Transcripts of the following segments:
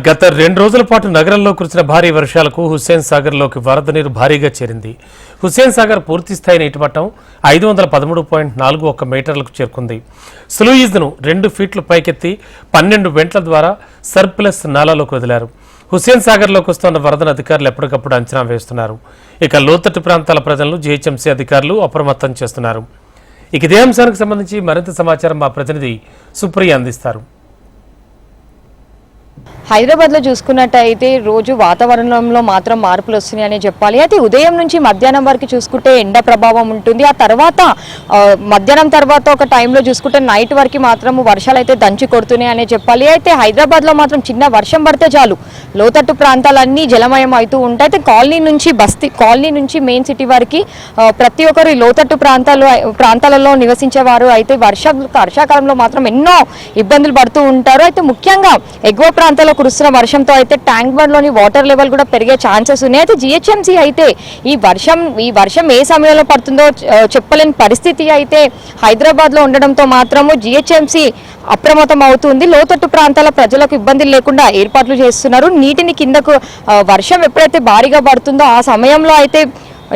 గత 2 రోజుల పాటు నగరంలో కురిసిన భారీ వర్షాలకు హుస్సేన్ సాగర్లోకి వరద నీరు భారీగా చేరింది. హుస్సేన్ సాగర్ పూర్తిస్థాయి నీటిమట్టం 513.41 మీటర్లకు చేరుకుంది. స్లూయిజ్ను 2 ఫీట్లు పైకెత్తి 12 వెంట్ల ద్వారా సర్ప్లస్ నాలాలోకి వదిలారు. హుస్సేన్ సాగర్లోకి వస్తున్న వరదను అధికారులు ఎప్పటికప్పుడు అంచనా వేస్తున్నారు. ఇక లోతట్టు ప్రాంతాల ప్రజలను జీహెచ్ఎంసీ అధికారులు అప్రమత్తం చేస్తున్నారు. ఇక ఇదే అంశానికి సంబంధించి మరింత సమాచారం మా ప్రతినిధి సుప్రియ అందిస్తారు. హైదరాబాద్ లో చూసుకున్నట్టయితే రోజు వాతావరణంలో మాత్రం మార్పులు వస్తున్నాయని చెప్పాలి. అయితే ఉదయం నుంచి మధ్యాహ్నం వరకు చూసుకుంటే ఎండ ప్రభావం ఉంటుంది. ఆ తర్వాత మధ్యాహ్నం తర్వాత ఒక టైంలో చూసుకుంటే నైట్ వరకు మాత్రం వర్షాలు అయితే దంచి కొడుతున్నాయని చెప్పాలి. అయితే హైదరాబాద్ లో మాత్రం చిన్న వర్షం పడితే చాలు లోతట్టు ప్రాంతాలన్నీ జలమయం అవుతూ ఉంటాయి. అయితే కాలనీ నుంచి బస్తీ కాలనీ నుంచి మెయిన్ సిటీ వరకు ప్రతి ఒక్కరు లోతట్టు ప్రాంతాలలో నివసించే వారు అయితే వర్షాకాలంలో మాత్రం ఎన్నో ఇబ్బందులు పడుతూ ఉంటారు. అయితే ముఖ్యంగా ఎగువ ప్రాంతాల్లో కురుస్తున్న వర్షంతో అయితే ట్యాంక్ బండ్ లోని వాటర్ లెవెల్ కూడా పెరిగే ఛాన్సెస్ ఉన్నాయి. అయితే జిహెచ్ఎంసీ అయితే ఈ వర్షం ఏ సమయంలో పడుతుందో చెప్పలేని పరిస్థితి అయితే హైదరాబాద్ లో ఉండడంతో మాత్రము జిహెచ్ఎంసీ అప్రమత్తం అవుతుంది. లోతట్టు ప్రాంతాల ప్రజలకు ఇబ్బందులు లేకుండా ఏర్పాట్లు చేస్తున్నారు. నీటిని కిందకు వర్షం ఎప్పుడైతే భారీగా పడుతుందో ఆ సమయంలో అయితే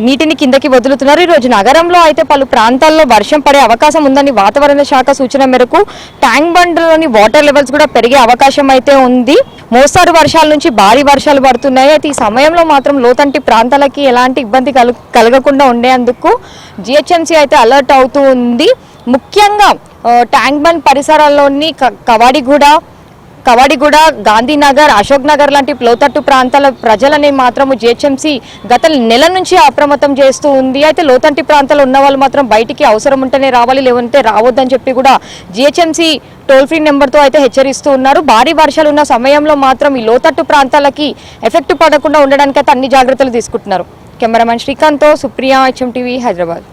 నీటిని కిందకి వదులుతున్నారు. ఈరోజు నగరంలో అయితే పలు ప్రాంతాల్లో వర్షం పడే అవకాశం ఉందని వాతావరణ శాఖ సూచన మేరకు ట్యాంక్ బండ్లోని వాటర్ లెవెల్స్ కూడా పెరిగే అవకాశం అయితే ఉంది. మోస్తారు వర్షాల నుంచి భారీ వర్షాలు పడుతున్నాయి. అయితే ఈ సమయంలో మాత్రం లోతంటి ప్రాంతాలకి ఎలాంటి ఇబ్బంది కలగకుండా ఉండేందుకు జిహెచ్ఎంసీ అయితే అలర్ట్ అవుతూ ఉంది. ముఖ్యంగా ట్యాంక్ బండ్ పరిసరాల్లోని కవాడిగూడ, గాంధీనగర్, అశోక్ నగర్ లాంటి లోతట్టు ప్రాంతాల ప్రజలని మాత్రము జిహెచ్ఎంసీ గత నెల నుంచి అప్రమత్తం చేస్తూ ఉంది. అయితే లోతట్టు ప్రాంతాలు ఉన్న వాళ్ళు మాత్రం బయటికి అవసరం ఉంటేనే రావాలి, లేదంటే రావద్దని చెప్పి కూడా జిహెచ్ఎంసీ టోల్ ఫ్రీ నెంబర్తో అయితే హెచ్చరిస్తూ ఉన్నారు. భారీ వర్షాలు ఉన్న సమయంలో మాత్రం ఈ లోతట్టు ప్రాంతాలకి ఎఫెక్ట్ పడకుండా ఉండడానికి అయితే అన్ని జాగ్రత్తలు తీసుకుంటున్నారు. కెమెరామెన్ శ్రీకాంత్తో సుప్రియ, HMTV, హైదరాబాద్.